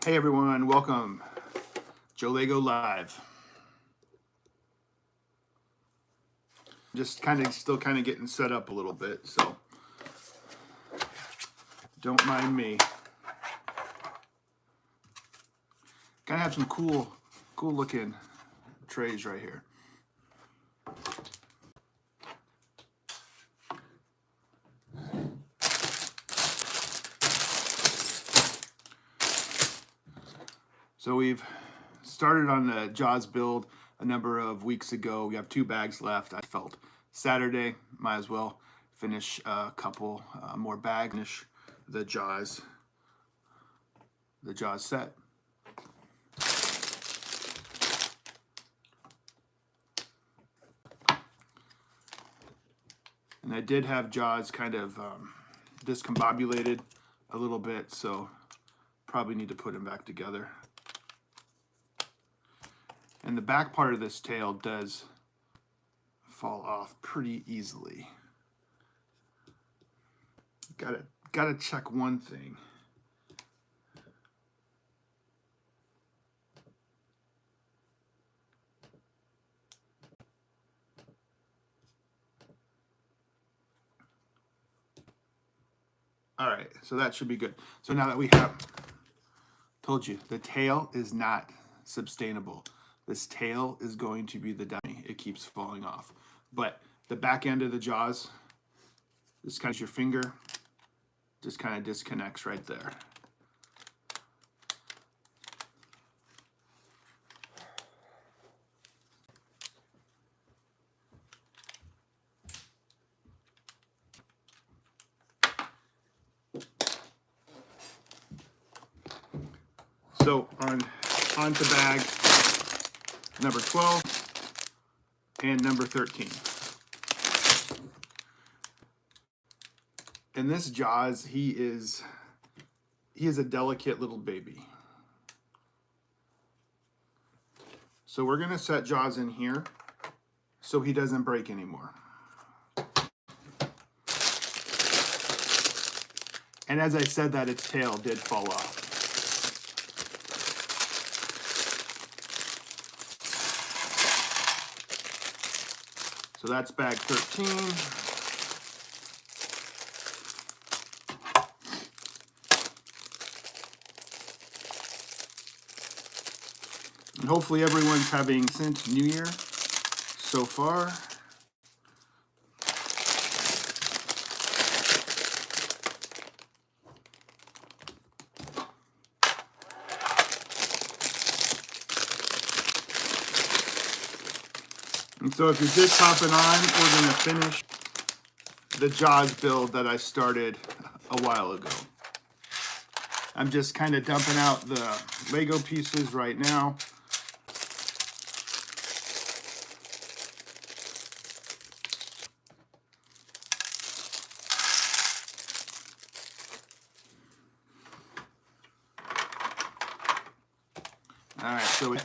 Hey everyone, welcome. Joe Lego Live. Just still getting set up a little bit, so don't mind me. Gotta have some cool looking trays right here. So we've started on the Jaws build a number of weeks ago. We have 2 bags left. I felt Saturday, might as well finish a couple more bags, finish the Jaws set. And I did have Jaws kind of discombobulated a little bit, so probably need to put them back together. And the back part of this tail does fall off pretty easily. Gotta check one thing. All right, so that should be good. So now that we have told you, the tail is not sustainable. This tail is going to be the dummy. It keeps falling off. But the back end of the Jaws, this kind of your finger, just kind of disconnects right there. So on to bag number 12 and number 13. And this Jaws, he is a delicate little baby. So we're gonna set Jaws in here so he doesn't break anymore. And as I said that, its tail did fall off. So that's bag 13. And hopefully everyone's having since New Year so far. And so if you're just hopping on, we're going to finish the Jaws build that I started a while ago. I'm just kind of dumping out the Lego pieces right now. All right, so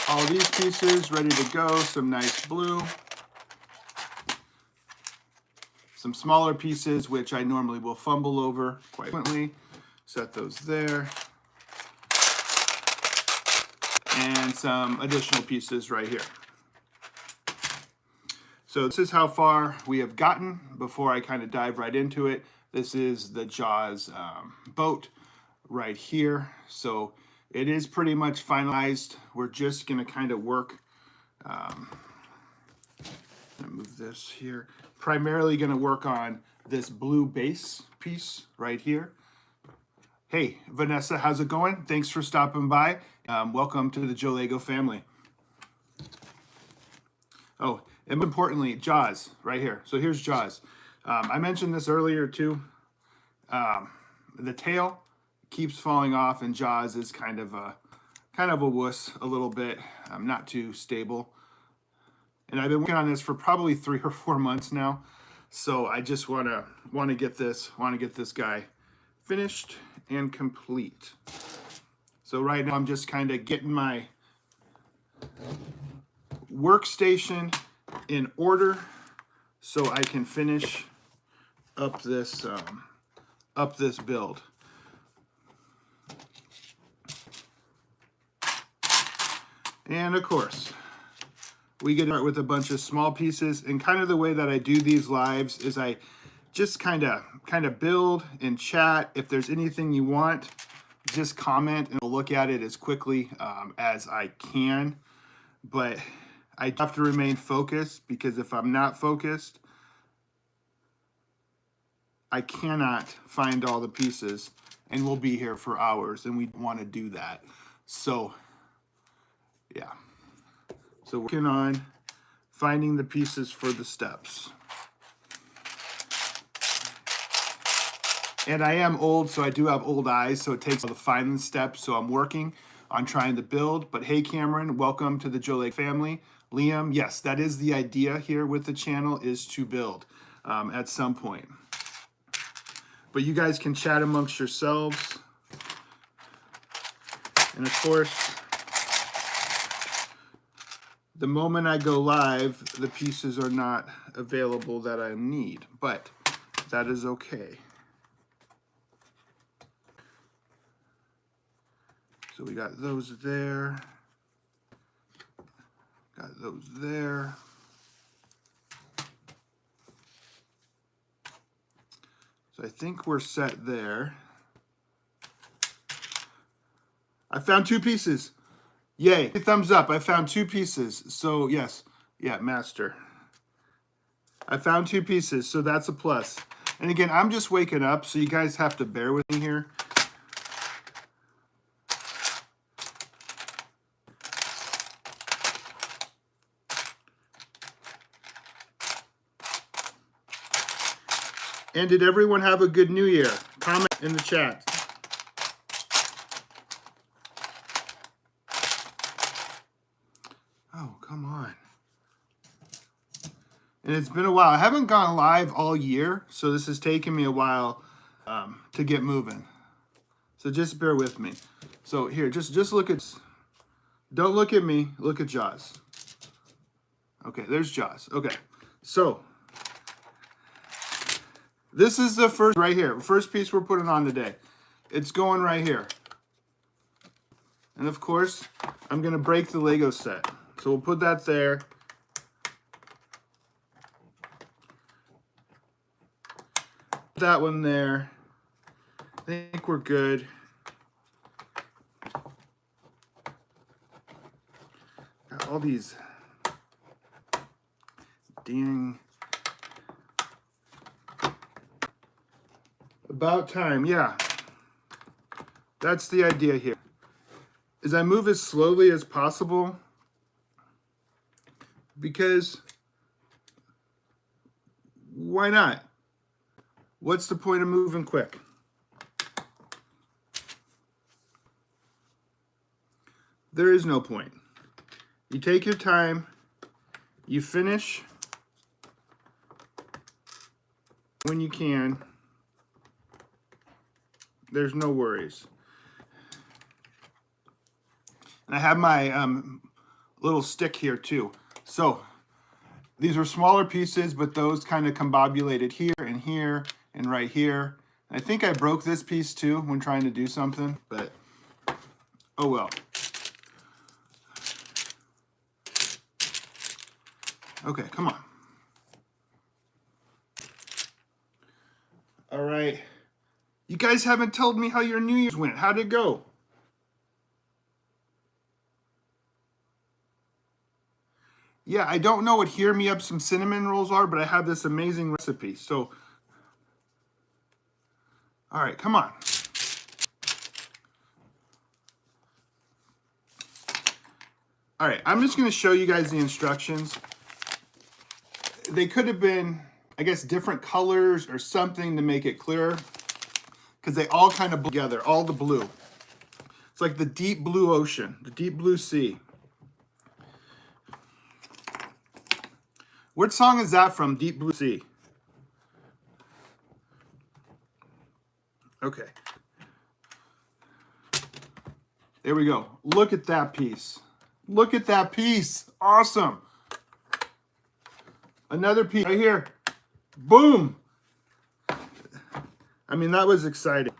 all these pieces ready to go, some nice blue. Some smaller pieces, which I normally will fumble over quite frequently. Set those there. And some additional pieces right here. So this is how far we have gotten before I kind of dive right into it. This is the Jaws boat right here. So it is pretty much finalized. We're just going to kind of work. I'm going to move this here. Primarily going to work on this blue base piece right here. Hey, Vanessa, how's it going? Thanks for stopping by. Welcome to the Joe Lego family. Oh, and importantly, Jaws right here. So here's Jaws. I mentioned this earlier too. The tail keeps falling off, and Jaws is kind of a wuss a little bit. Not too stable. And I've been working on this for probably 3 or 4 months now. So I just want to get this guy finished and complete. So right now I'm just kind of getting my workstation in order so I can finish up this build. And of course, we get to start with a bunch of small pieces. And kind of the way that I do these lives is I just kind of build and chat. If there's anything you want, just comment and I'll look at it as quickly as I can. But I have to remain focused, because if I'm not focused, I cannot find all the pieces and we'll be here for hours, and we want to do that. So yeah, so working on finding the pieces for the steps. And I am old, so I do have old eyes, so it takes a while to find the steps. So I'm working on trying to build. But hey, Cameron, welcome to the Joe Lake family. Liam, yes, that is the idea here with the channel, is to build at some point. But you guys can chat amongst yourselves. And of course, the moment I go live, the pieces are not available that I need, but that is okay. So we got those there, got those there. So I think we're set there. I found 2 pieces. Yay, thumbs up, I found 2 pieces. So yes, yeah, master. I found 2 pieces, so that's a plus. And again, I'm just waking up, so you guys have to bear with me here. And did everyone have a good New Year? Comment in the chat. Oh, come on. And it's been a while. I haven't gone live all year, so this has taken me a while to get moving. So just bear with me. So here, just look at, don't look at me, look at Jaws. Okay, there's Jaws. Okay, so this is the first right here. First piece we're putting on today. It's going right here. And of course, I'm gonna break the Lego set. So we'll put that there. That one there. I think we're good. Got all these dang. About time, yeah. That's the idea here. Is I move as slowly as possible, because why not? What's the point of moving quick? There is no point. You take your time, you finish when you can. There's no worries. And I have my little stick here too. So these were smaller pieces, but those kind of combobulated here and right here. I think I broke this piece too when trying to do something, but oh well. Okay, come on. All right. You guys haven't told me how your New Year's went. How'd it go? Yeah, I don't know what Hear Me Up Some Cinnamon Rolls are, but I have this amazing recipe. So, all right, come on. All right, I'm just going to show you guys the instructions. They could have been, I guess, different colors or something to make it clearer, because they all kind of blend together, all the blue. It's like the deep blue ocean, the deep blue sea. What song is that from, Deep Blue Sea? Okay. There we go. Look at that piece. Look at that piece. Awesome. Another piece right here. Boom. I mean, that was exciting.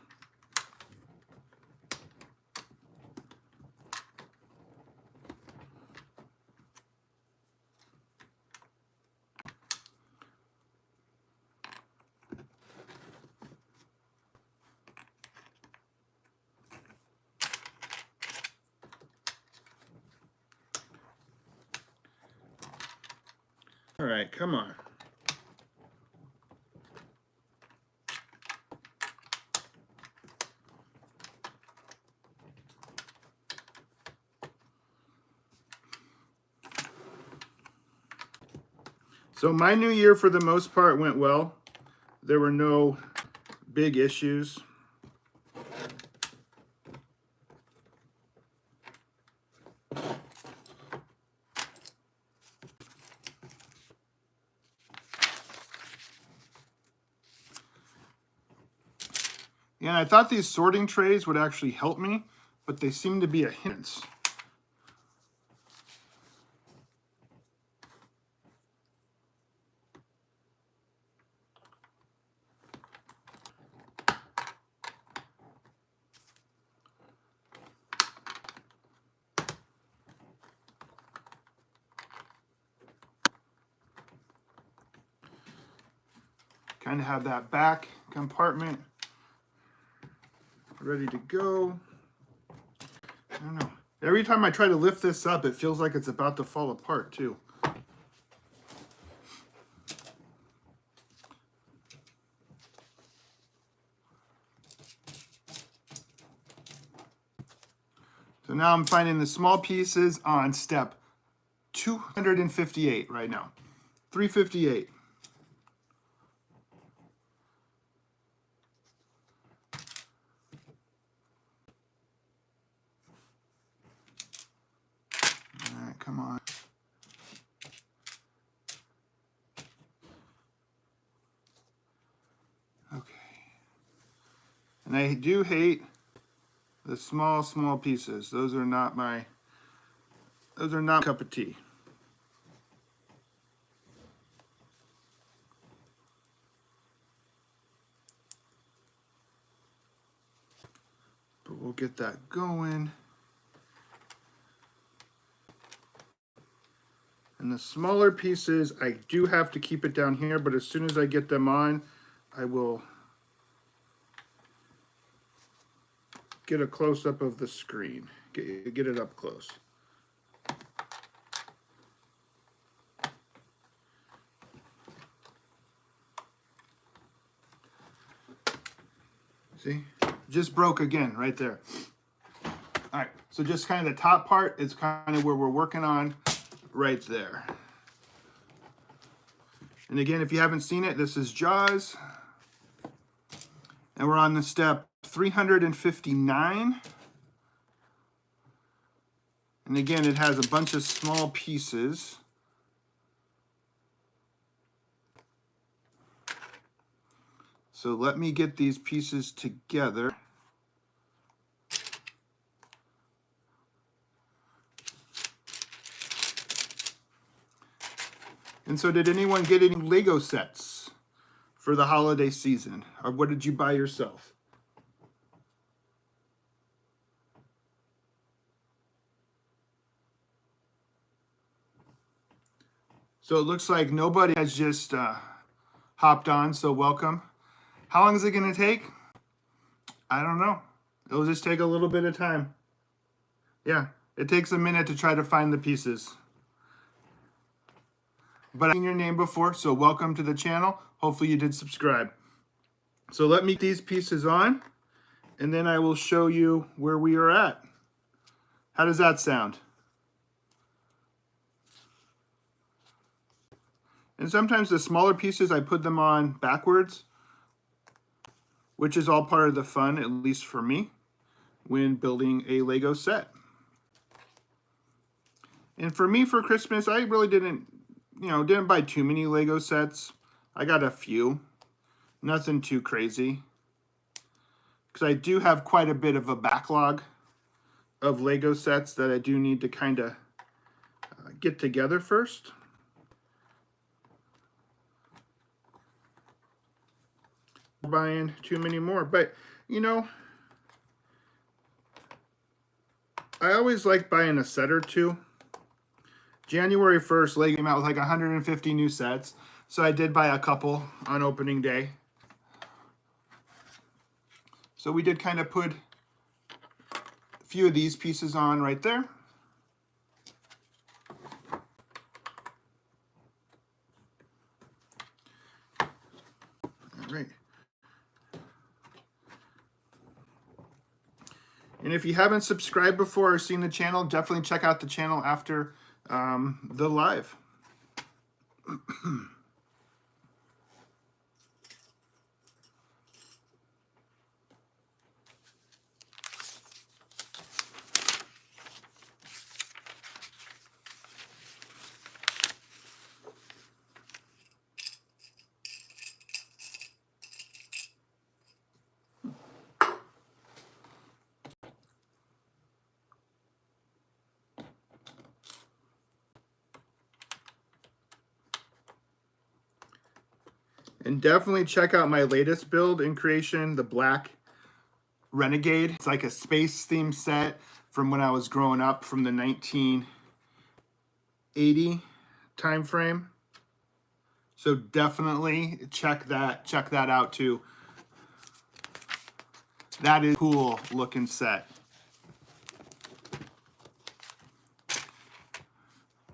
right, come on. So my new year, for the most part, went well. There were no big issues. And I thought these sorting trays would actually help me, but they seem to be a hindrance. Kind of have that back compartment ready to go. I don't know. Every time I try to lift this up, it feels like it's about to fall apart too. So now I'm finding the small pieces on step 258 right now. 358. All right, come on. Okay. And I do hate the small pieces. Those are not my cup of tea. But we'll get that going. And the smaller pieces, I do have to keep it down here, but as soon as I get them on, I will get a close-up of the screen. Get it up close. See? Just broke again right there. All right, so just kind of the top part is kind of where we're working on right there. And again, if you haven't seen it, this is Jaws. And we're on the step 359. And again, it has a bunch of small pieces. So let me get these pieces together. And so did anyone get any Lego sets for the holiday season? Or what did you buy yourself? So it looks like nobody has just hopped on, so welcome. How long is it going to take? I don't know. It'll just take a little bit of time. Yeah, it takes a minute to try to find the pieces. But I've seen your name before, so welcome to the channel. Hopefully you did subscribe. So let me get these pieces on, and then I will show you where we are at. How does that sound? And sometimes the smaller pieces, I put them on backwards, which is all part of the fun, at least for me, when building a Lego set. And for me, for Christmas, I really didn't buy too many Lego sets. I got a few, nothing too crazy. Because I do have quite a bit of a backlog of Lego sets that I do need to kind of get together first. Buying too many more, but I always like buying a set or two. January 1st, Lego came out with like 150 new sets, so I did buy a couple on opening day. So we did kind of put a few of these pieces on right there. And if you haven't subscribed before or seen the channel, definitely check out the channel after the live. And definitely check out my latest build in creation, the Black Renegade. It's like a space themed set from when I was growing up, from the 1980 time frame. So definitely check that out too. That is a cool looking set.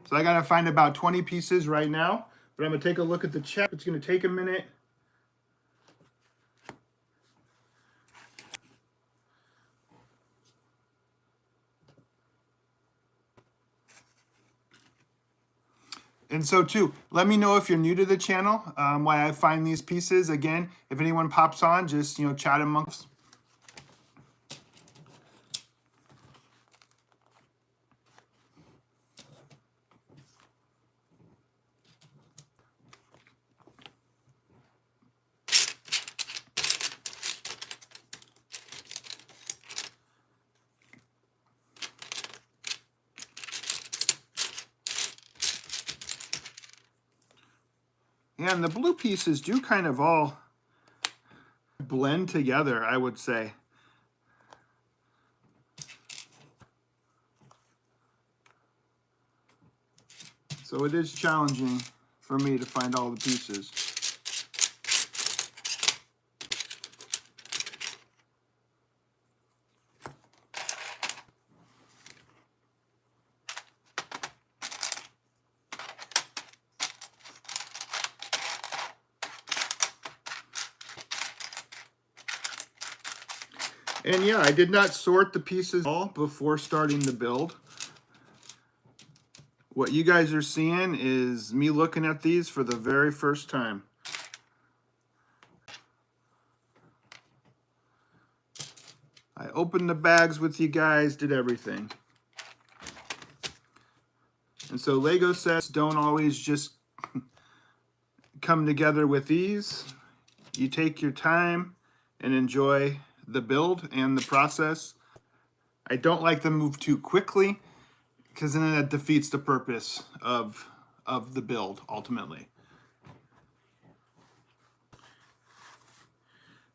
So I gotta find about 20 pieces right now, but I'm gonna take a look at the check. It's gonna take a minute. And so too, let me know if you're new to the channel, why I find these pieces. Again, if anyone pops on, just, chat amongst. Yeah, and the blue pieces do kind of all blend together, I would say. So it is challenging for me to find all the pieces. And yeah, I did not sort the pieces all before starting the build. What you guys are seeing is me looking at these for the very first time. I opened the bags with you guys, did everything. And so Lego sets don't always just come together with ease. You take your time and enjoy the build and the process. I don't like to move too quickly, because then that defeats the purpose of the build ultimately.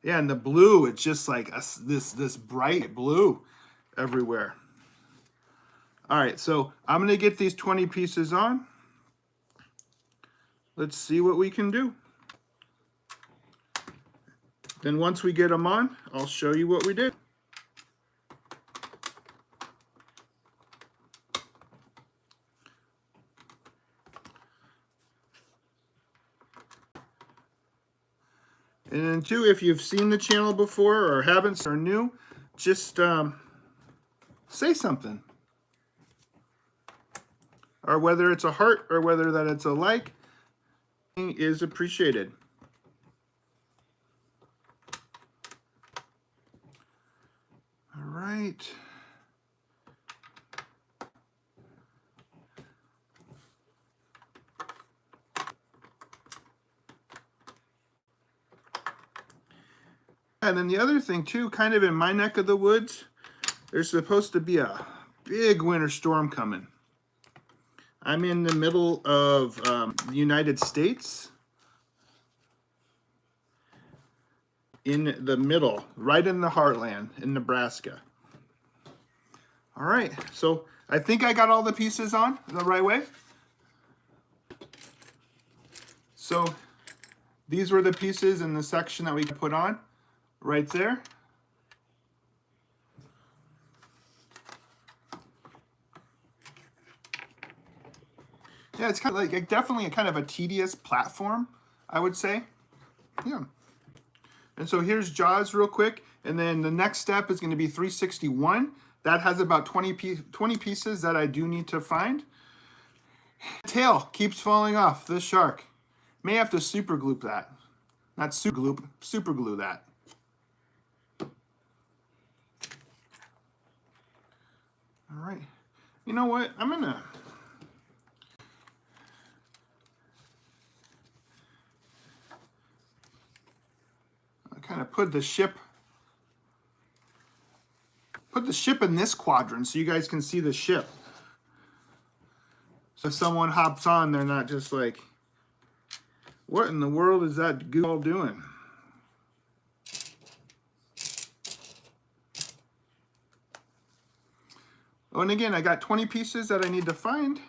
Yeah, and the blue, it's just like this bright blue everywhere. All right, so I'm gonna get these 20 pieces on. Let's see what we can do. Then once we get them on, I'll show you what we did. And then too, if you've seen the channel before or haven't or new, just say something. Or whether it's a heart or whether that it's a like is appreciated. All right. And then the other thing too, kind of in my neck of the woods, there's supposed to be a big winter storm coming. I'm in the middle of the United States. In the middle, right in the heartland, in Nebraska. All right, so I think I got all the pieces on the right way. So these were the pieces in the section that we put on right there. Yeah, it's kind of like definitely a kind of a tedious platform, I would say. Yeah. And so here's Jaws real quick. And then the next step is going to be 361. That has about 20 pieces that I do need to find. Tail keeps falling off, this shark. May have to super glue that. Not super glue that. All right. You know what? I'm going to... kind of put the ship in this quadrant so you guys can see the ship. So if someone hops on, they're not just like, what in the world is that goo all doing? Oh, and again, I got 20 pieces that I need to find.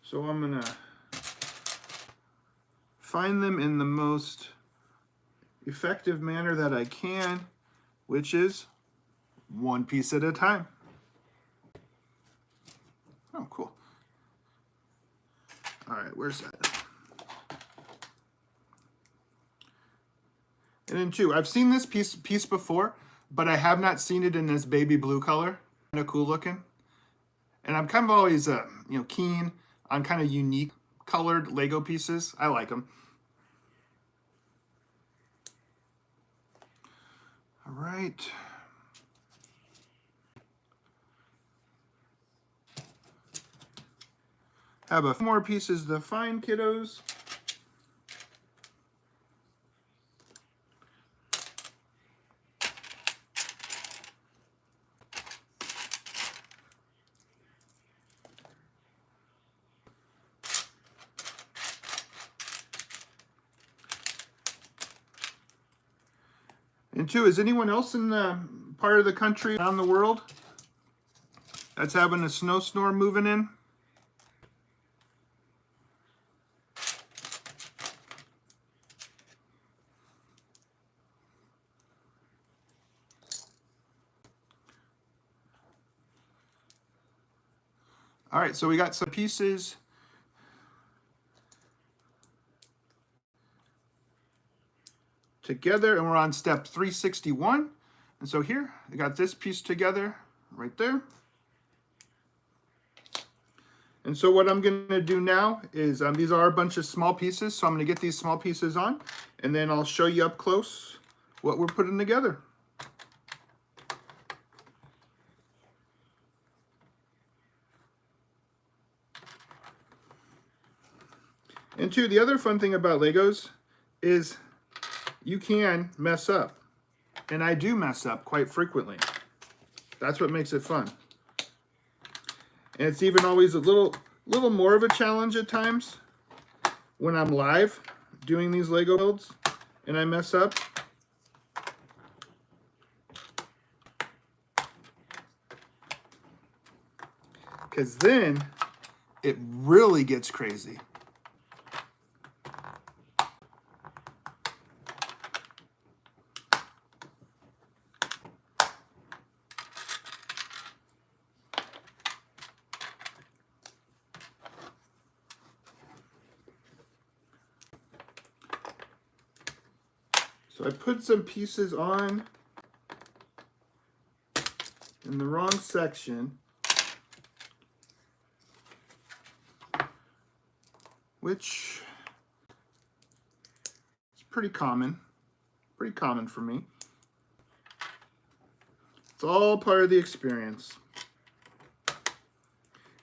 So I'm gonna find them in the most effective manner that I can, which is one piece at a time. Oh, cool. All right, where's that? And then two, I've seen this piece before, but I have not seen it in this baby blue color. Kind of cool looking. And I'm kind of always, keen on kind of unique colored Lego pieces. I like them. All right. Have a few more pieces to find, kiddos. And two, is anyone else in the part of the country around the world that's having a snowstorm moving in? All right, so we got some pieces together, and we're on step 361. And so here, I got this piece together right there. And so what I'm gonna do now is, these are a bunch of small pieces, so I'm gonna get these small pieces on, and then I'll show you up close what we're putting together. And two, the other fun thing about Legos is you can mess up. And I do mess up quite frequently. That's what makes it fun. And it's even always a little more of a challenge at times when I'm live doing these Lego builds and I mess up. Because then it really gets crazy. So I put some pieces on in the wrong section, which is pretty common for me. It's all part of the experience.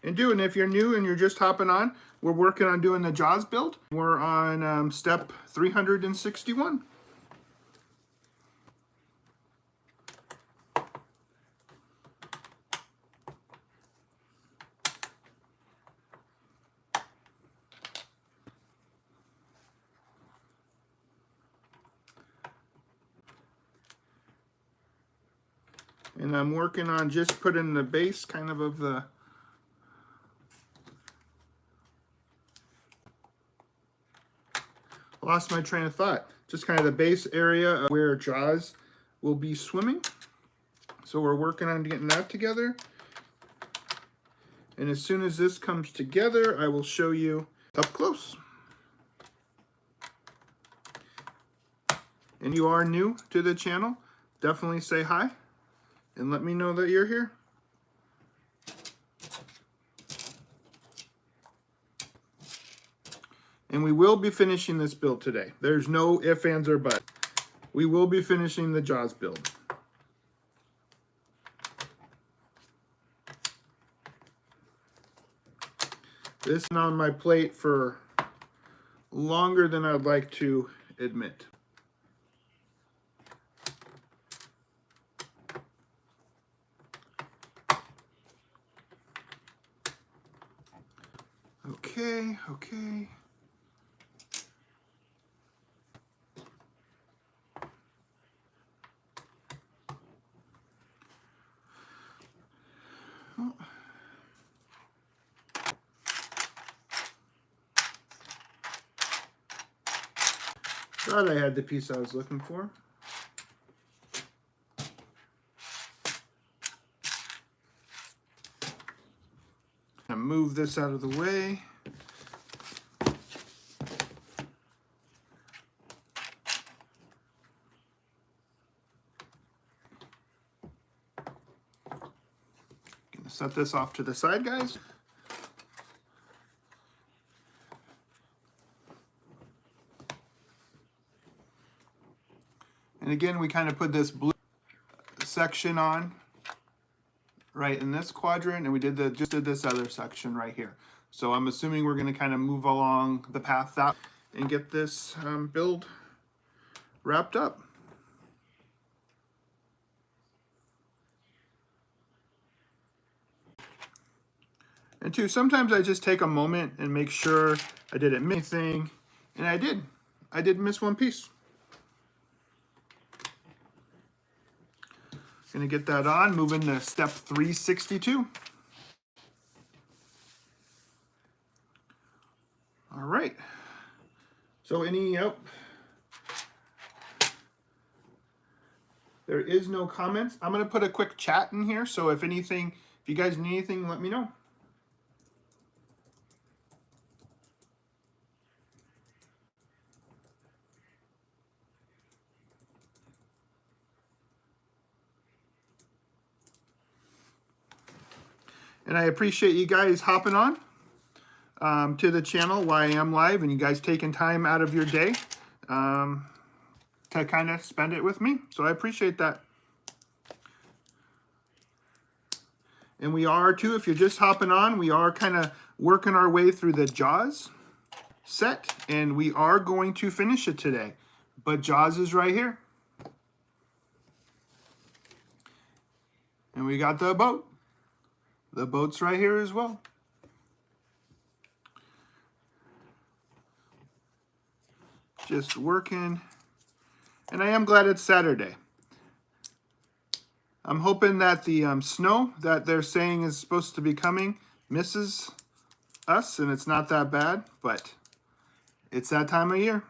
And if you're new and you're just hopping on, we're working on doing the Jaws build. We're on step 361. And I'm working on just putting the base kind of the lost my train of thought. Just kind of the base area of where Jaws will be swimming. So we're working on getting that together. And as soon as this comes together, I will show you up close. and you are new to the channel, definitely say hi and let me know that you're here. And we will be finishing this build today. There's no ifs, ands, or buts. We will be finishing the Jaws build. This is on my plate for longer than I'd like to admit. Okay, okay. Oh. Thought I had the piece I was looking for. I'm gonna move this out of the way. Gonna set this off to the side, guys. And again, we kind of put this blue section on right in this quadrant, and we just did this other section right here. So I'm assuming we're going to kind of move along the path that and get this build wrapped up. And two, sometimes I just take a moment and make sure I didn't miss anything, and I did. I did miss one piece. Gonna get that on, moving to step 362. All right. So there is no comments. I'm gonna put a quick chat in here, so if you guys need anything, let me know. And I appreciate you guys hopping on to the channel while I am live, and you guys taking time out of your day to kind of spend it with me. So I appreciate that. And we are too, if you're just hopping on, we are kind of working our way through the Jaws set, and we are going to finish it today. But Jaws is right here. And we got the boat. The boat's right here as well. Just working. And I am glad it's Saturday. I'm hoping that the snow that they're saying is supposed to be coming misses us, and it's not that bad, but it's that time of year.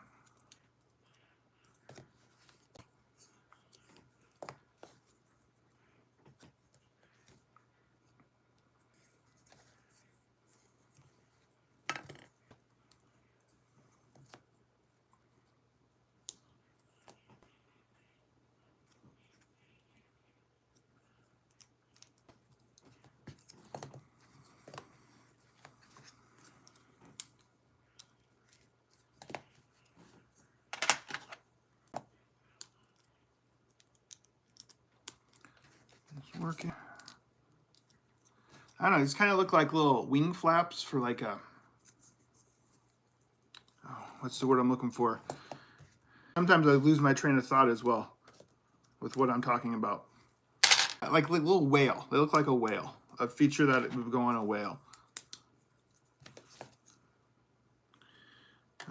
It's working. I don't know, these kind of look like little wing flaps for like a, what's the word I'm looking for? Sometimes I lose my train of thought as well with what I'm talking about. Like a little whale. They look like a whale. A feature that would go on a whale.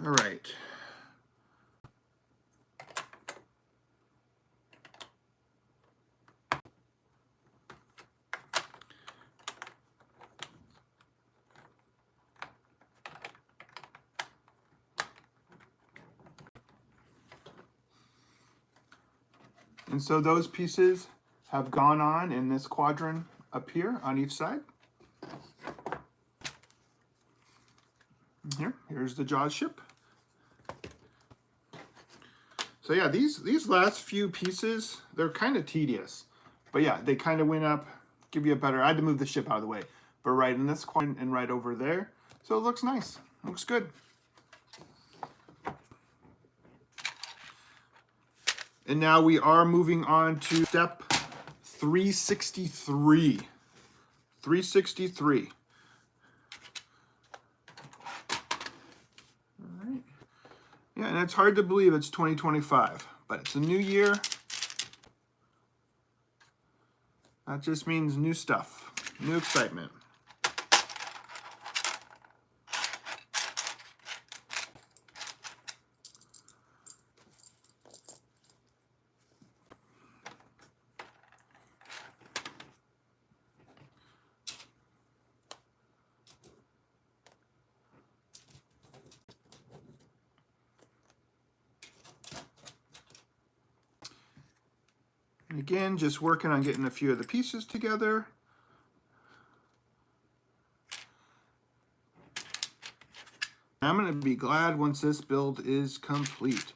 All right. And so those pieces have gone on in this quadrant up here on each side. Here's the Jaws ship. So yeah, these last few pieces, they're kind of tedious. But yeah, they kind of went up, give you a better, I had to move the ship out of the way. But right in this corner and right over there. So it looks nice, looks good. And now we are moving on to step 363. 363. All right. Yeah, and it's hard to believe it's 2025, but it's a new year. That just means new stuff, new excitement. And again, just working on getting a few of the pieces together. I'm going to be glad once this build is complete.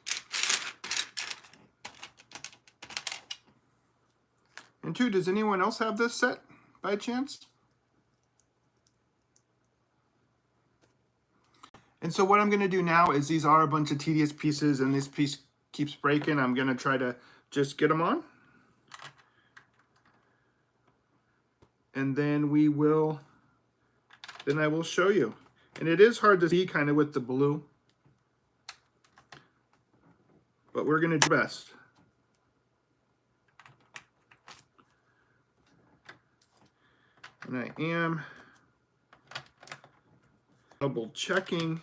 And two, does anyone else have this set by chance? And so what I'm going to do now is these are a bunch of tedious pieces and this piece keeps breaking. I'm going to try to just get them on. And then I will show you. And it is hard to see kind of with the blue, but we're going to do best. And I am double checking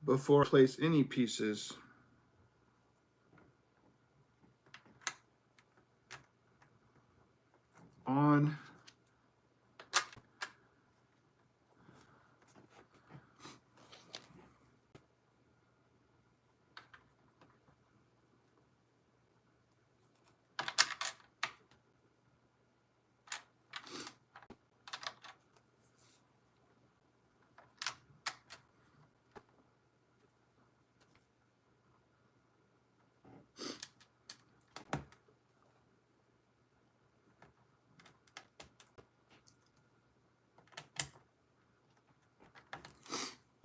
before I place any pieces. On.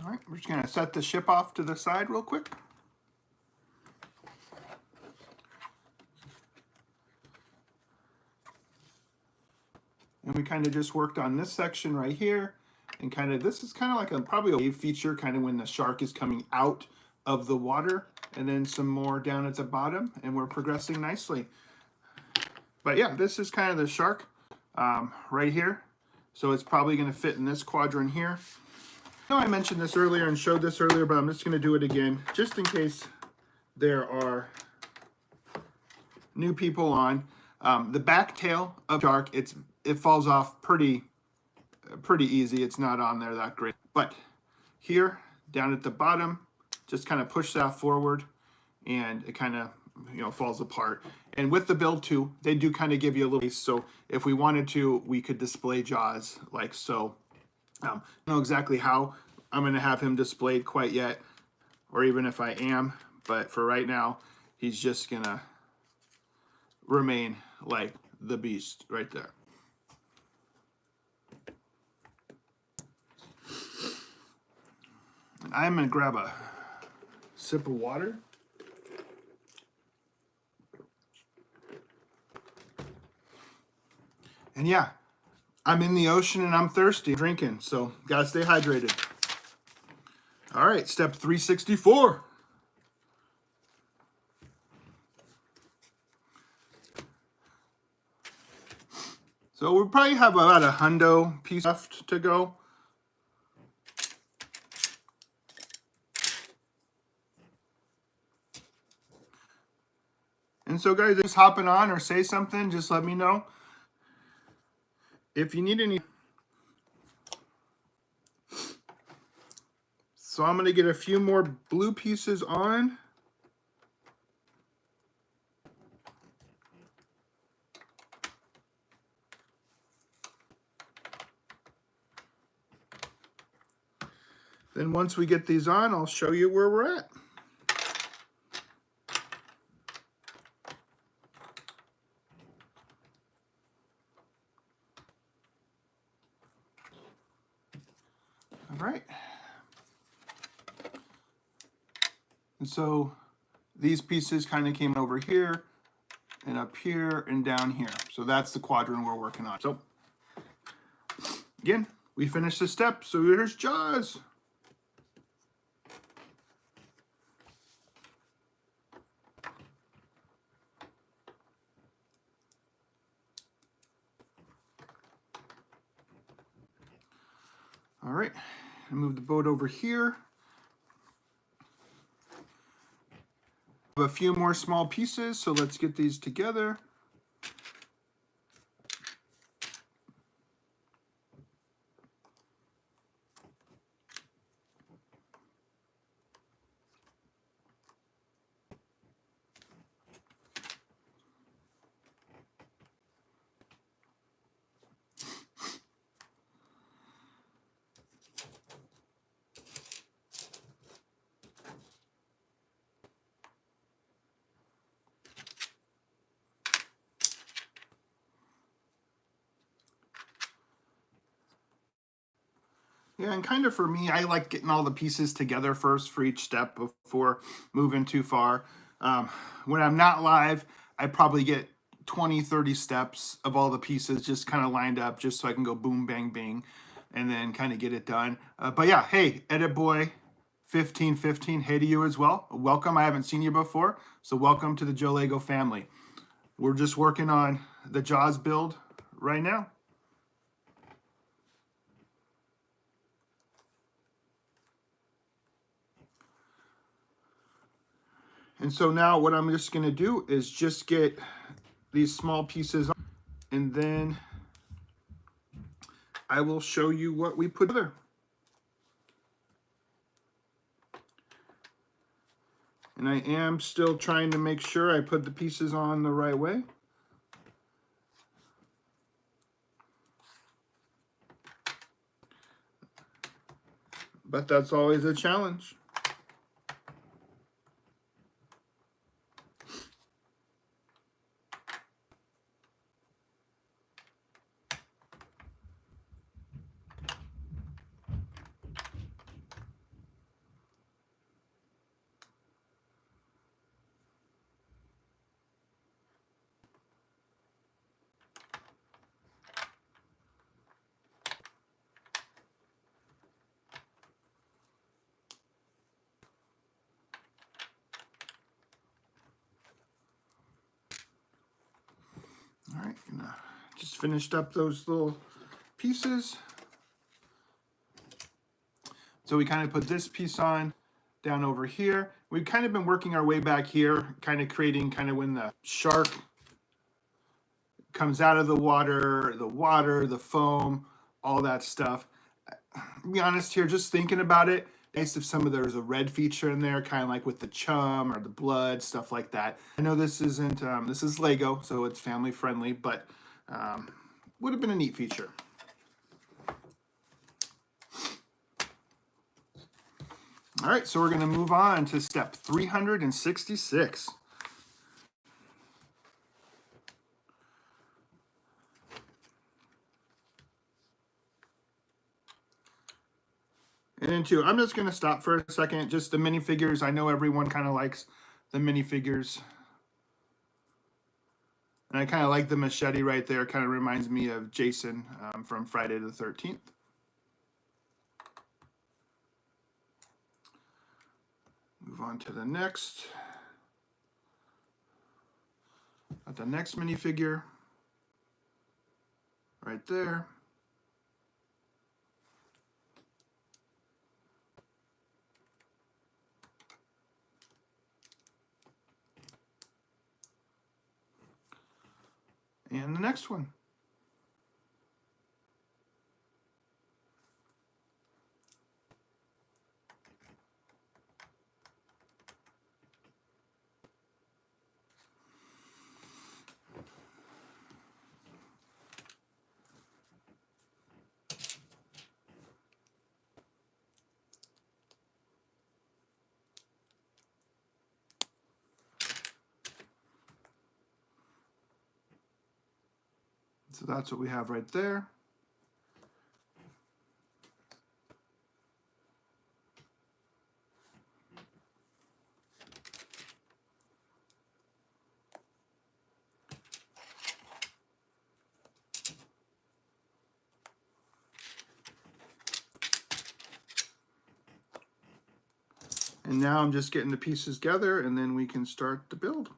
All right, we're just going to set the ship off to the side real quick. And we kind of just worked on this section right here. And kind of, this is kind of like probably a wave feature, kind of when the shark is coming out of the water. And then some more down at the bottom. And we're progressing nicely. But yeah, this is kind of the shark right here. So it's probably going to fit in this quadrant here. I know I mentioned this earlier and showed this earlier, but I'm just going to do it again, just in case there are new people on. The back tail of shark, it falls off pretty easy. It's not on there that great. But here, down at the bottom, just kind of push that forward, and it kind of falls apart. And with the build too, they do kind of give you a little piece. So if we wanted to, we could display Jaws like so. I don't know exactly how I'm going to have him displayed quite yet, or even if I am, but for right now, he's just going to remain like the beast right there. And I'm going to grab a sip of water. And yeah, I'm in the ocean and I'm thirsty, drinking, so gotta stay hydrated. All right, step 364. So we'll probably have about a hundo piece left to go. And so guys, just hopping on or say something, just let me know. If you need any. So I'm going to get a few more blue pieces on. Then once we get these on, I'll show you where we're at. All right. And so these pieces kind of came over here and up here and down here. So that's the quadrant we're working on. So again, we finished the step. So here's Jaws. All right, I move the boat over here. A few more small pieces, so let's get these together. Yeah, and kind of for me, I like getting all the pieces together first for each step before moving too far. When I'm not live, I probably get 20, 30 steps of all the pieces just kind of lined up just so I can go boom, bang, bing, and then kind of get it done. But yeah, hey, Edit Boy 1515, hey to you as well. Welcome, I haven't seen you before, so welcome to the Joe Lego family. We're just working on the Jaws build right now. And so now what I'm just gonna do is just get these small pieces on, and then I will show you what we put together. And I am still trying to make sure I put the pieces on the right way. But that's always a challenge. All right, just finished up those little pieces. So we kind of put this piece on down over here. We've kind of been working our way back here, kind of creating kind of when the shark comes out of the water, the foam, all that stuff. To be honest here, just thinking about it, nice if there's a red feature in there, kind of like with the chum or the blood, stuff like that. I know this isn't, this is Lego, so it's family friendly, but would have been a neat feature. All right, so we're gonna move on to step 366. And two, I'm just gonna stop for a second, just the minifigures. I know everyone kind of likes the minifigures. And I kind of like the machete right there, kind of reminds me of Jason from Friday the 13th. Move on to the next. Got the next minifigure right there. And the next one. So that's what we have right there. And now I'm just getting the pieces together, and then we can start the build.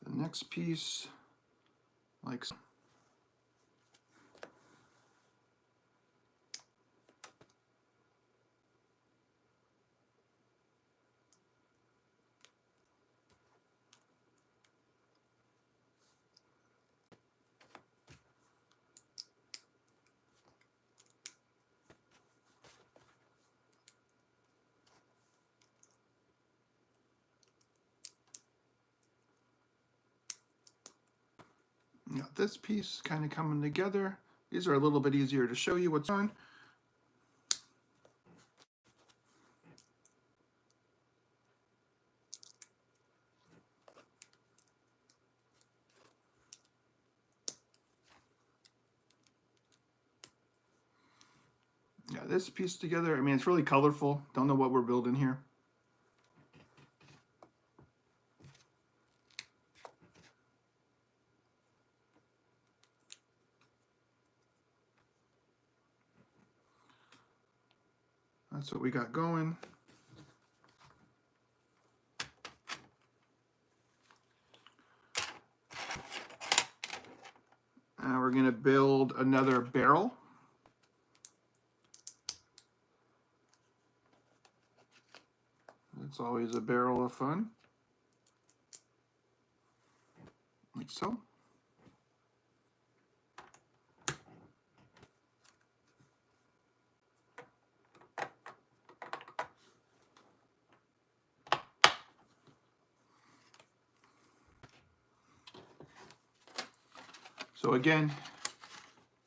The next piece, like so. Got this piece kind of coming together. These are a little bit easier to show you what's on. Yeah, this piece together, I mean, it's really colorful. Don't know what we're building here. That's what we got going. Now we're going to build another barrel. It's always a barrel of fun. Like so. So again,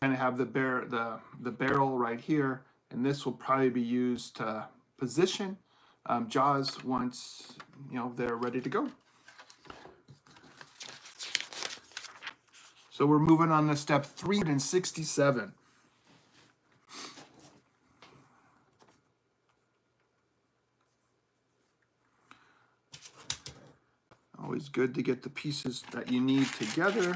kind of have the barrel right here, and this will probably be used to position jaws once they're ready to go. So we're moving on to step 367. Always good to get the pieces that you need together.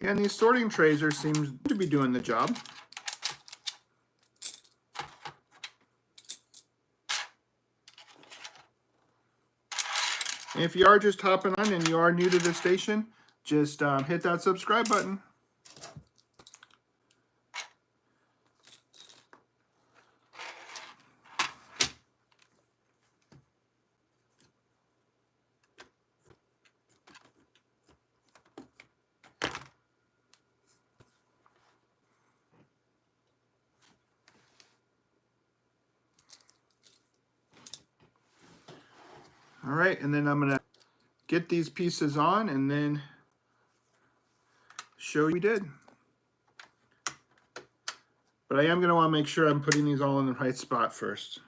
And these sorting trays seem to be doing the job. And if you are just hopping on and you are new to the station, just hit that subscribe button. All right, and then I'm going to get these pieces on and then show you we did. But I am going to want to make sure I'm putting these all in the right spot first.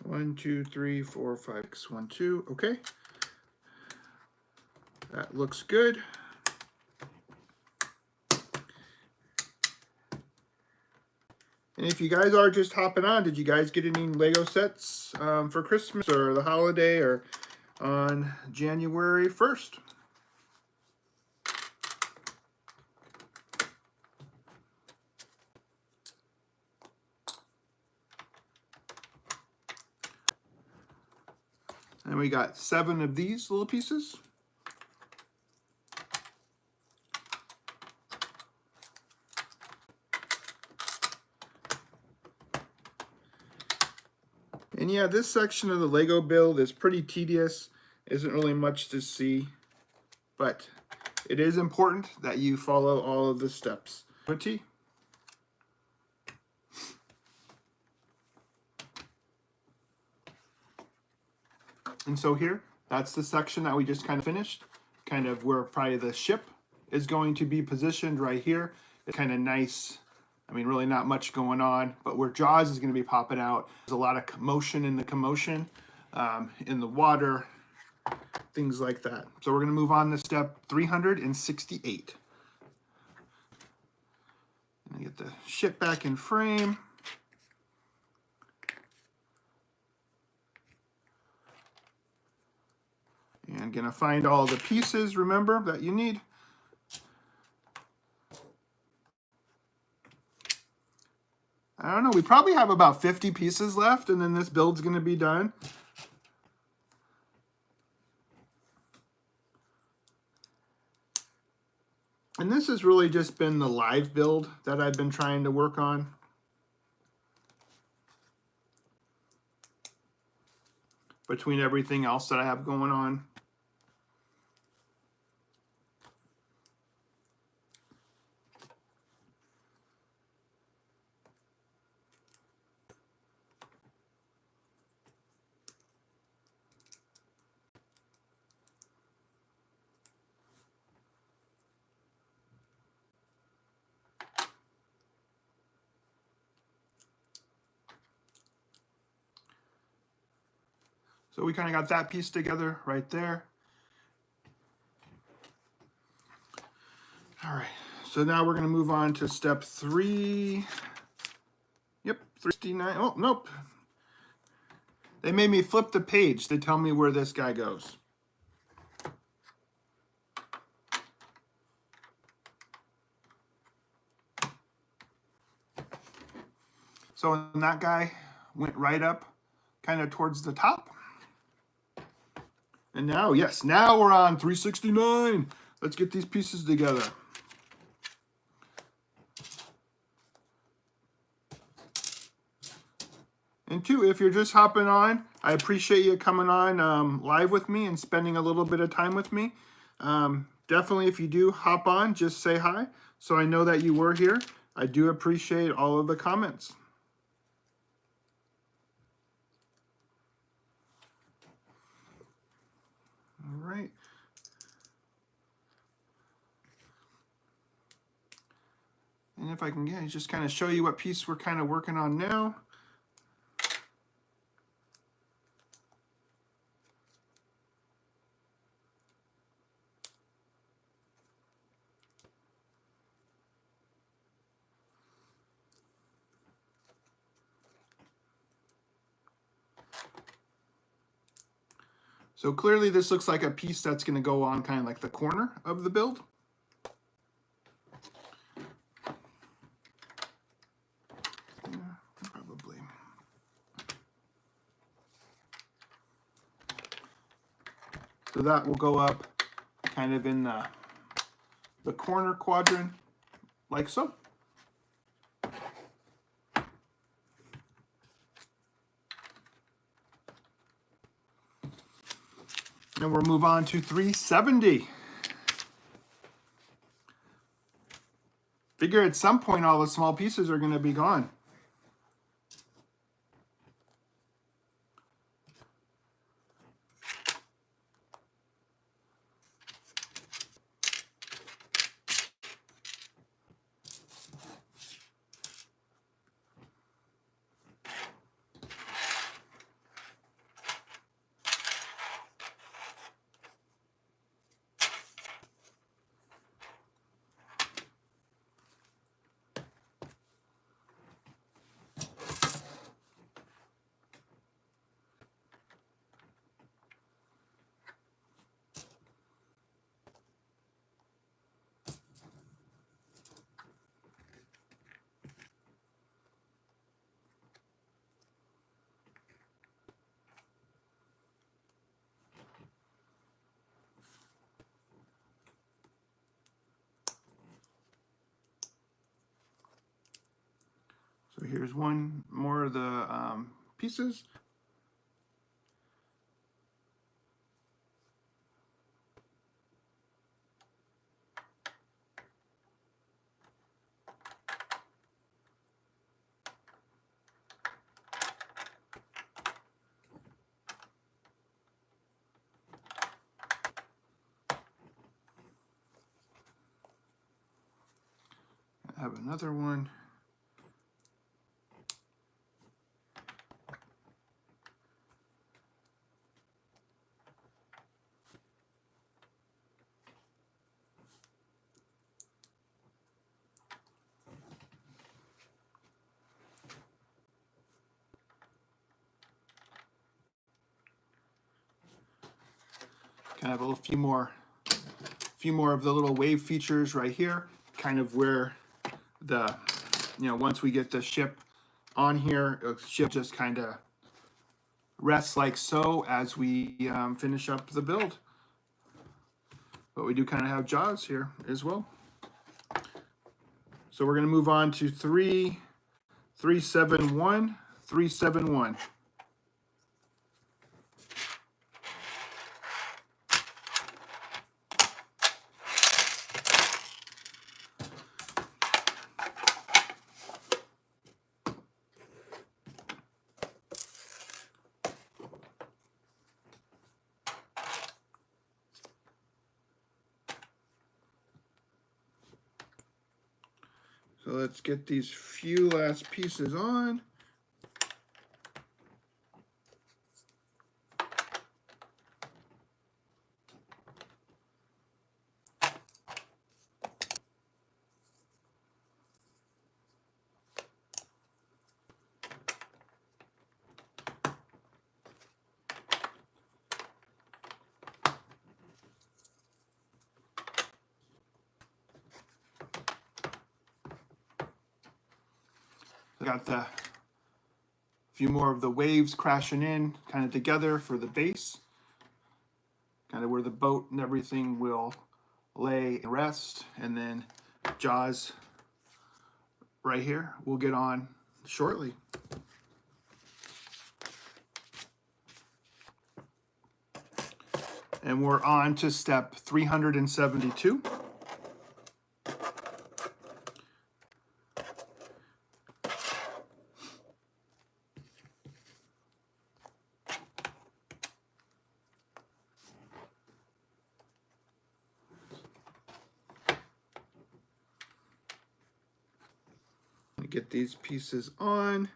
One, two, three, four, five, six, 1, 2. Okay. That looks good. And if you guys are just hopping on, did you guys get any Lego sets for Christmas or the holiday or on January 1st? we got 7 of these little pieces. And yeah, this section of the Lego build is pretty tedious. Isn't really much to see, but it is important that you follow all of the steps. And so here, that's the section that we just kind of finished, kind of where probably the ship is going to be positioned right here. It's kind of nice. I mean, really not much going on, but where Jaws is going to be popping out, there's a lot of commotion in the in the water, things like that. So we're going to move on to step 368. And get the ship back in frame. And going to find all the pieces, remember, that you need. I don't know, we probably have about 50 pieces left, and then this build's going to be done. And this has really just been the live build that I've been trying to work on. Between everything else that I have going on. So we kind of got that piece together right there. All right, so now we're going to move on to step 3. Yep, 369. Oh, nope. They made me flip the page. They tell me where this guy goes. So that guy went right up kind of towards the top. And now, yes, now we're on 369. Let's get these pieces together. And two, if you're just hopping on, I appreciate you coming on live with me and spending a little bit of time with me. Definitely, if you do hop on, just say hi so I know that you were here. I do appreciate all of the comments. All right. And if I can just kind of show you what piece we're kind of working on now. So clearly this looks like a piece that's going to go on kind of like the corner of the build. Yeah, probably. So that will go up kind of in the corner quadrant, like so. And we'll move on to 370. Figure at some point all the small pieces are going to be gone. So here's one more of the pieces. I have another one. Kind of a few more of the little wave features right here. Kind of where the, once we get the ship on here, the ship just kind of rests like so as we finish up the build. But we do kind of have Jaws here as well. So we're going to move on to 371, 371. So let's get these few last pieces on. Got the few more of the waves crashing in kind of together for the base, kind of where the boat and everything will lay and rest, and then Jaws right here we'll get on shortly. And we're on to step 372. Get these pieces on.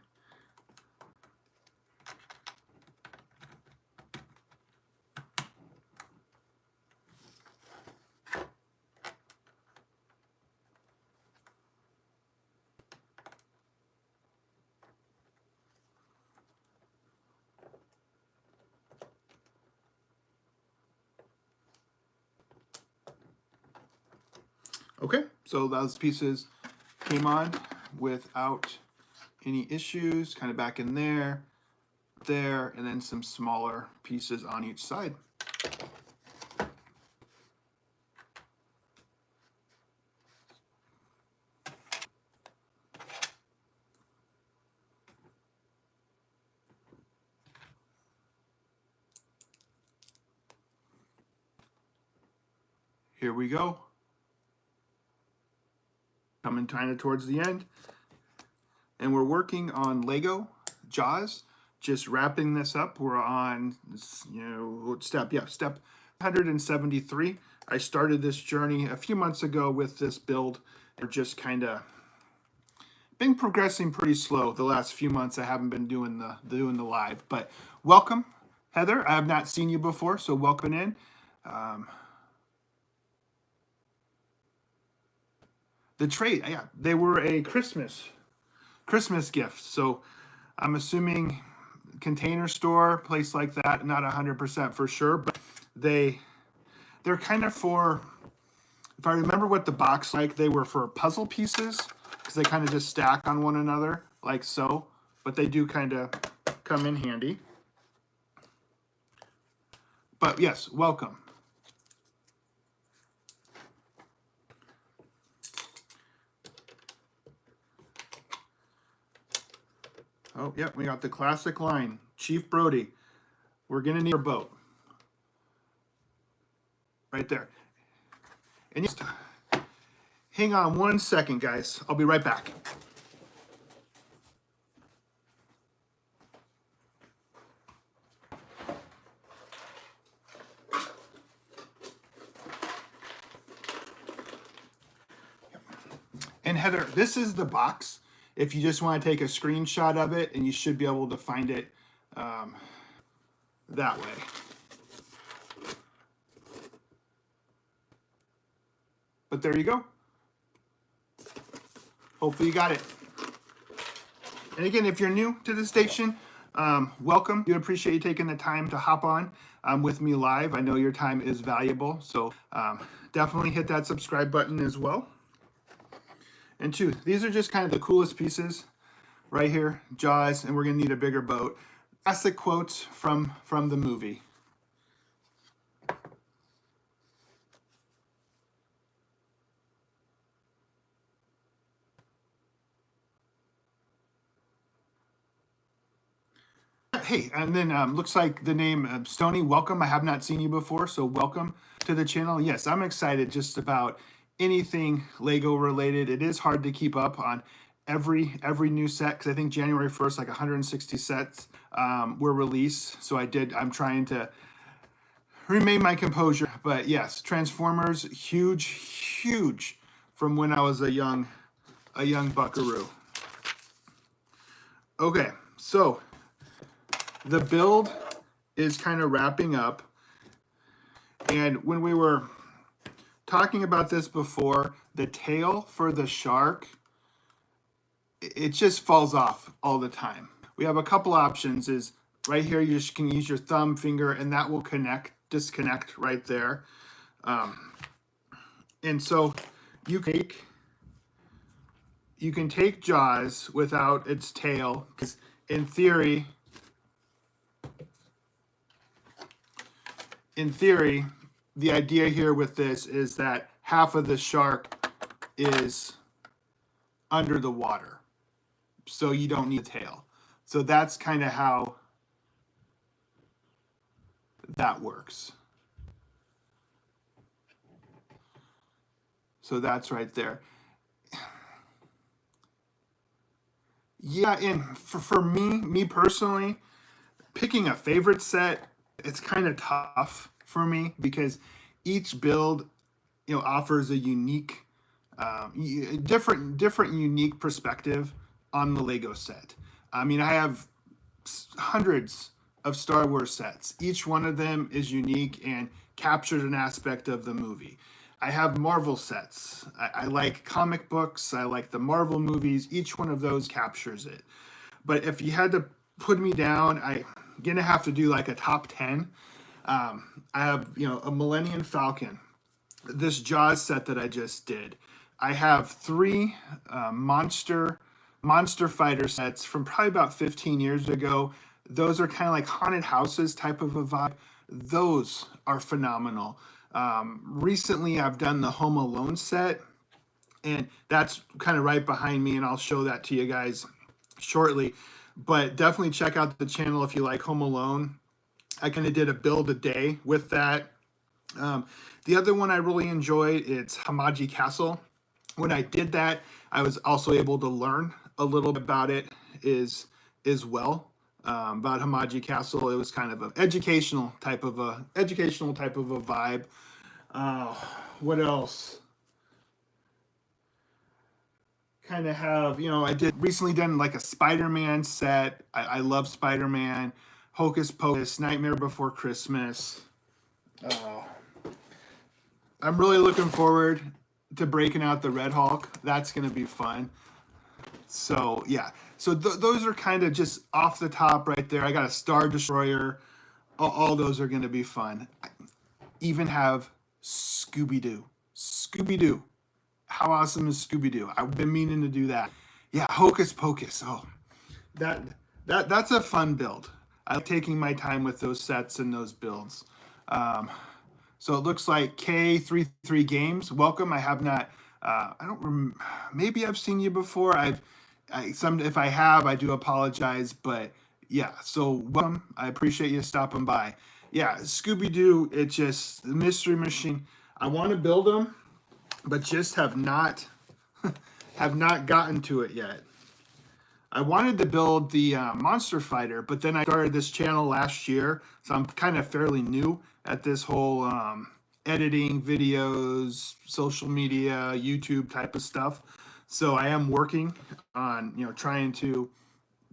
Okay, so those pieces came on without any issues, kind of back in there, and then some smaller pieces on each side. Here we go. Coming kind of towards the end. And we're working on Lego Jaws, just wrapping this up. We're on, step 173. I started this journey a few months ago with this build. We're just kind of been progressing pretty slow the last few months. I haven't been doing the live, but welcome, Heather. I have not seen you before, so welcome in. The tray, yeah, they were a Christmas gift. So I'm assuming Container Store, place like that, not 100% for sure, but they're kind of for, if I remember what the box like, they were for puzzle pieces because they kind of just stack on one another like so, but they do kind of come in handy. But yes, welcome. Oh, yep, we got the classic line. Chief Brody, we're going to need our boat. Right there. And just hang on 1 second, guys. I'll be right back. And Heather, this is the box. If you just want to take a screenshot of it, and you should be able to find it that way. But there you go. Hopefully you got it. And again, if you're new to the station, welcome. We appreciate you taking the time to hop on with me live. I know your time is valuable, so definitely hit that subscribe button as well. And two, these are just kind of the coolest pieces right here, Jaws, and we're gonna need a bigger boat. Classic quotes from the movie. Hey, and then looks like the name Stony, welcome. I have not seen you before, so welcome to the channel. Yes, I'm excited just about anything Lego related. It is hard to keep up on every new set, because I think January 1st, like 160 sets were released. So I'm trying to remain my composure. But yes, Transformers, huge from when I was a young buckaroo. Okay, so the build is kind of wrapping up. And when we were talking about this before, the tail for the shark, it just falls off all the time. We have a couple options. Is right here, you just can use your thumb, finger, and that will disconnect right there. And so you can take Jaws without its tail, because in theory, the idea here with this is that half of the shark is under the water, so you don't need a tail. So that's kind of how that works. So that's right there. Yeah, and for me personally, picking a favorite set, it's kind of tough for me, because each build, offers a unique, different unique perspective on the Lego set. I mean, I have hundreds of Star Wars sets. Each one of them is unique and captures an aspect of the movie. I have Marvel sets. I like comic books. I like the Marvel movies. Each one of those captures it. But if you had to put me down, I'm gonna have to do like a top 10. I have, a Millennium Falcon, this Jaws set that I just did. I have 3 monster fighter sets from probably about 15 years ago. Those are kind of like haunted houses type of a vibe. Those are phenomenal. Recently, I've done the Home Alone set, and that's kind of right behind me, and I'll show that to you guys shortly. But definitely check out the channel if you like Home Alone. I kind of did a build a day with that. The other one I really enjoyed, it's Hamaji Castle. When I did that, I was also able to learn a little bit about it as well. About Hamaji Castle, it was kind of an educational type of a vibe. What else? Kind of have, I did recently done like a Spider-Man set. I love Spider-Man. Hocus Pocus, Nightmare Before Christmas. I'm really looking forward to breaking out the Red Hulk. That's going to be fun. So, yeah. So those are kind of just off the top right there. I got a Star Destroyer. All those are going to be fun. I even have Scooby-Doo. Scooby-Doo. How awesome is Scooby-Doo? I've been meaning to do that. Yeah, Hocus Pocus. Oh, that's a fun build. I like taking my time with those sets and those builds. So it looks like K33 Games. Welcome. I have not. I don't remember. Maybe I've seen you before. I've If I have, I do apologize, but yeah. So welcome. I appreciate you stopping by. Yeah, Scooby-Doo. It's just the Mystery Machine. I want to build them, but just have not gotten to it yet. I wanted to build the Monster Fighter, but then I started this channel last year, so I'm kind of fairly new at this whole editing videos, social media, YouTube type of stuff. So I am working on trying to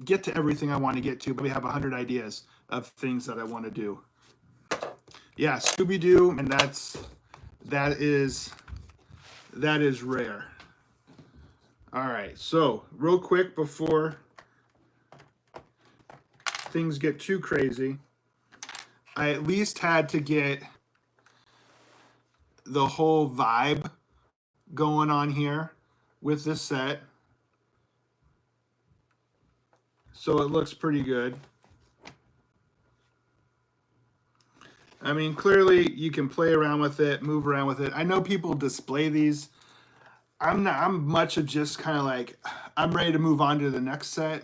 get to everything I want to get to, but we have 100 ideas of things that I want to do. Yeah, Scooby-Doo, and that is rare. All right, so real quick before things get too crazy, I at least had to get the whole vibe going on here with this set. So it looks pretty good. I mean, clearly you can play around with it, move around with it. I know people display these. I'm much of just kind of like, I'm ready to move on to the next set.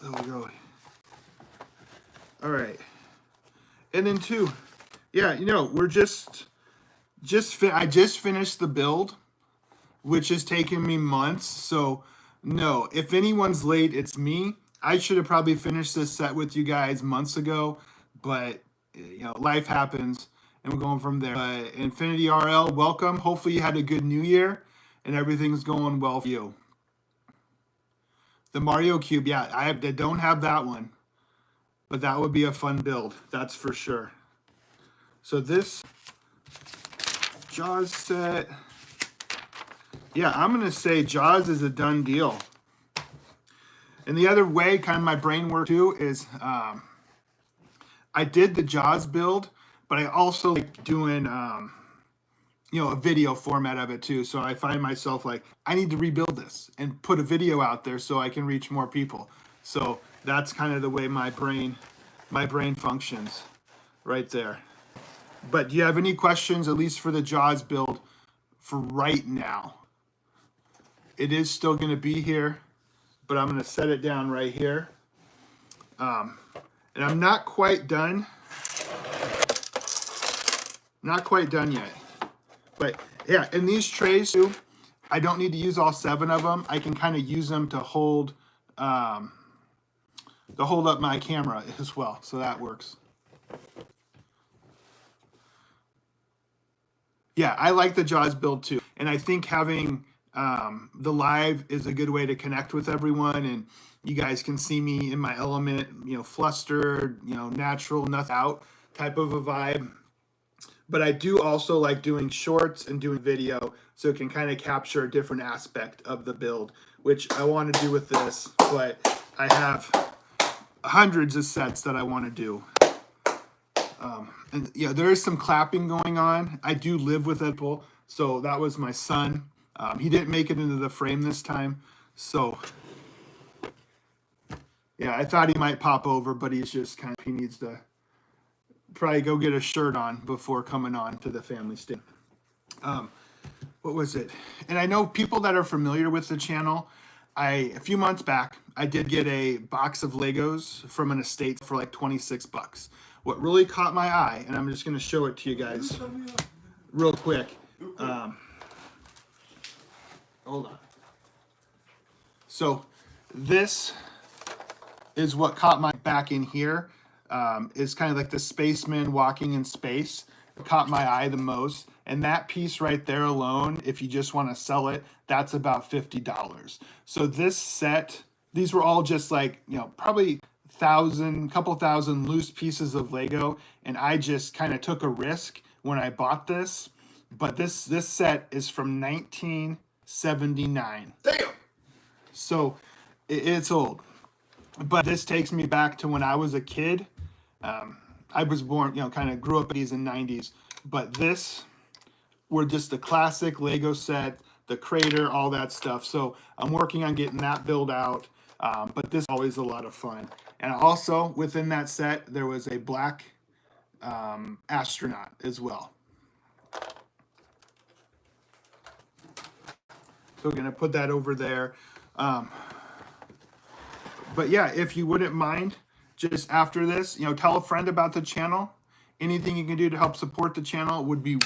There we go. All right. And then two, yeah, we're I just finished the build, which has taken me months. So no, if anyone's late, it's me. I should have probably finished this set with you guys months ago, but life happens. And we're going from there. Infinity RL, welcome. Hopefully you had a good New Year and everything's going well for you. The Mario Cube, yeah, I don't have that one, but that would be a fun build. That's for sure. So this Jaws set, yeah, I'm going to say Jaws is a done deal. And the other way kind of my brain works too is I did the Jaws build, but I also like doing, a video format of it too. So I find myself like, I need to rebuild this and put a video out there so I can reach more people. So that's kind of the way my brain functions right there. But do you have any questions, at least for the Jaws build for right now? It is still going to be here, but I'm going to set it down right here. And I'm not quite done. Not quite done yet. But yeah, in these trays too, I don't need to use all 7 of them. I can kind of use them to hold up my camera as well. So that works. Yeah, I like the Jaws build too. And I think having the live is a good way to connect with everyone. And you guys can see me in my element, flustered, natural, nothing out type of a vibe. But I do also like doing shorts and doing video so it can kind of capture a different aspect of the build, which I want to do with this, but I have hundreds of sets that I want to do. And yeah, there is some clapping going on. I do live with people, so that was my son. He didn't make it into the frame this time, so yeah, I thought he might pop over, but he's just he needs to probably go get a shirt on before coming on to the family stand. What was it? And I know people that are familiar with the channel, a few months back, I did get a box of Legos from an estate for like 26 bucks. What really caught my eye, and I'm just going to show it to you guys real quick. Hold on. So this is what caught my back in here. Is kind of like the spaceman walking in space. It caught my eye the most. And that piece right there alone, if you just want to sell it, that's about $50. So this set, these were all just like, probably couple thousand loose pieces of Lego. And I just kind of took a risk when I bought this. But this set is from 1979. Damn! So it's old. But this takes me back to when I was a kid. I was born, kind of grew up in the 80s and 90s. But this were just the classic Lego set, the crater, all that stuff. So I'm working on getting that build out. But this is always a lot of fun. And also within that set, there was a black astronaut as well. So we're going to put that over there. But yeah, if you wouldn't mind, just after this, tell a friend about the channel. Anything you can do to help support the channel would be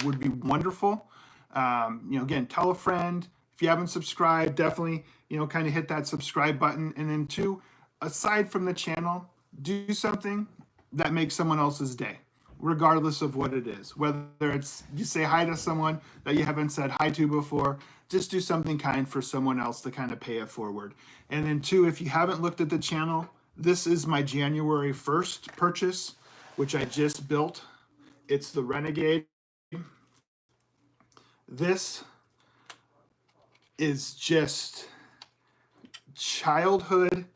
wonderful. Again, tell a friend. If you haven't subscribed, definitely, kind of hit that subscribe button. And then 2, aside from the channel, do something that makes someone else's day, regardless of what it is. Whether it's you say hi to someone that you haven't said hi to before, just do something kind for someone else to kind of pay it forward. And then 2, if you haven't looked at the channel, this is my January 1st purchase, which I just built. It's the Renegade. This is just childhood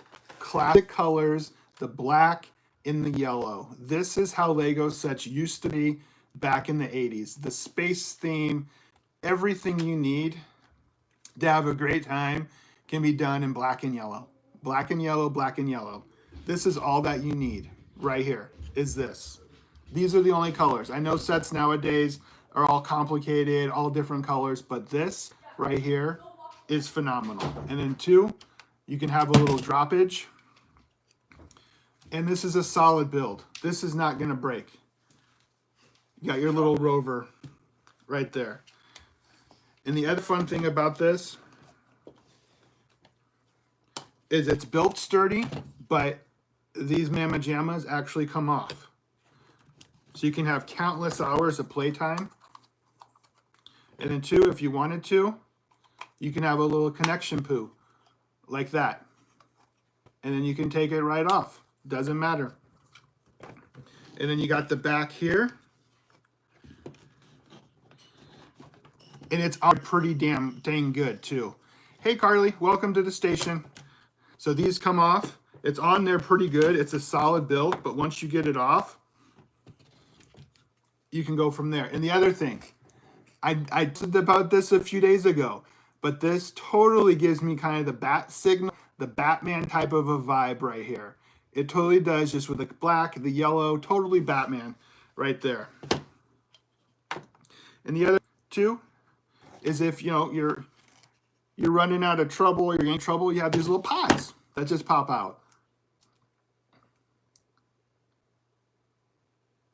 classic colors, the black and the yellow. This is how Lego sets used to be back in the 80s. The space theme, everything you need to have a great time can be done in black and yellow. Black and yellow, black and yellow. This is all that you need right here, is this. These are the only colors. I know sets nowadays are all complicated, all different colors, but this right here is phenomenal. And then 2, you can have a little droppage. And this is a solid build. This is not going to break. You got your little rover right there. And the other fun thing about this is it's built sturdy, but these mamma jammas actually come off. So you can have countless hours of playtime. And then 2, if you wanted to, you can have a little connection poo like that. And then you can take it right off. Doesn't matter. And then you got the back here. And it's pretty dang good too. Hey Carly, welcome to the station. So these come off. It's on there pretty good. It's a solid build, but once you get it off, you can go from there. And the other thing, I said about this a few days ago, but this totally gives me kind of the bat signal, the Batman type of a vibe right here. It totally does, just with the black, the yellow, totally Batman right there. And the other 2 is if, you're running out of trouble, or you're in trouble, you have these little pods that just pop out.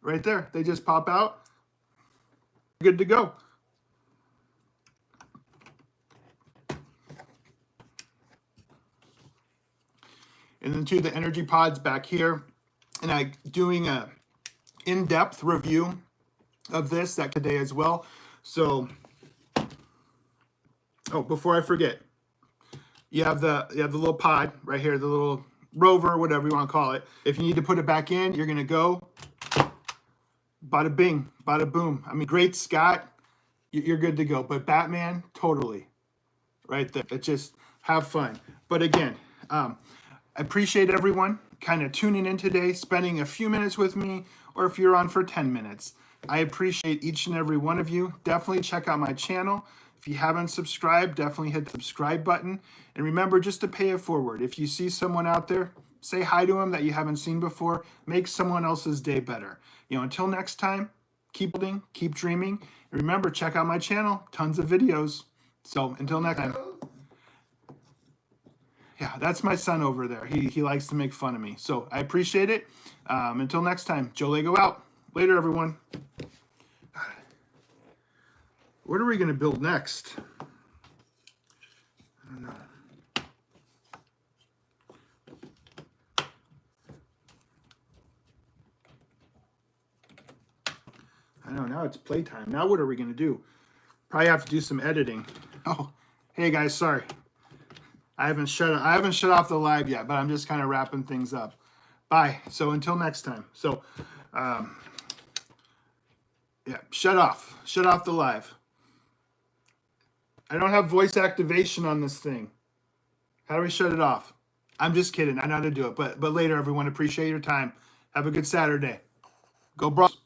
Right there, they just pop out. Good to go. And then 2, the energy pods back here. And I'm doing a in-depth review of this today as well. So, before I forget, you have the little pod right here, the little rover, whatever you want to call it. If you need to put it back in, you're gonna go bada bing, bada boom. I mean, great Scott, you're good to go. But Batman, totally, right there. It just have fun. But again, I appreciate everyone kind of tuning in today, spending a few minutes with me, or if you're on for 10 minutes. I appreciate each and every one of you. Definitely check out my channel. If you haven't subscribed, definitely hit the subscribe button. And remember, just to pay it forward. If you see someone out there, say hi to them that you haven't seen before. Make someone else's day better. Until next time, keep building, keep dreaming. And remember, check out my channel. Tons of videos. So until next time. Yeah, that's my son over there. He likes to make fun of me. So I appreciate it. Until next time, Joe Lego out. Later, everyone. What are we going to build next? I don't know. I know, now it's playtime. Now what are we going to do? Probably have to do some editing. Oh, hey guys, sorry. I haven't shut off the live yet, but I'm just kind of wrapping things up. Bye. So until next time. So, yeah, shut off the live. I don't have voice activation on this thing. How do we shut it off? I'm just kidding. I know how to do it. But later, everyone, appreciate your time. Have a good Saturday. Go Bros.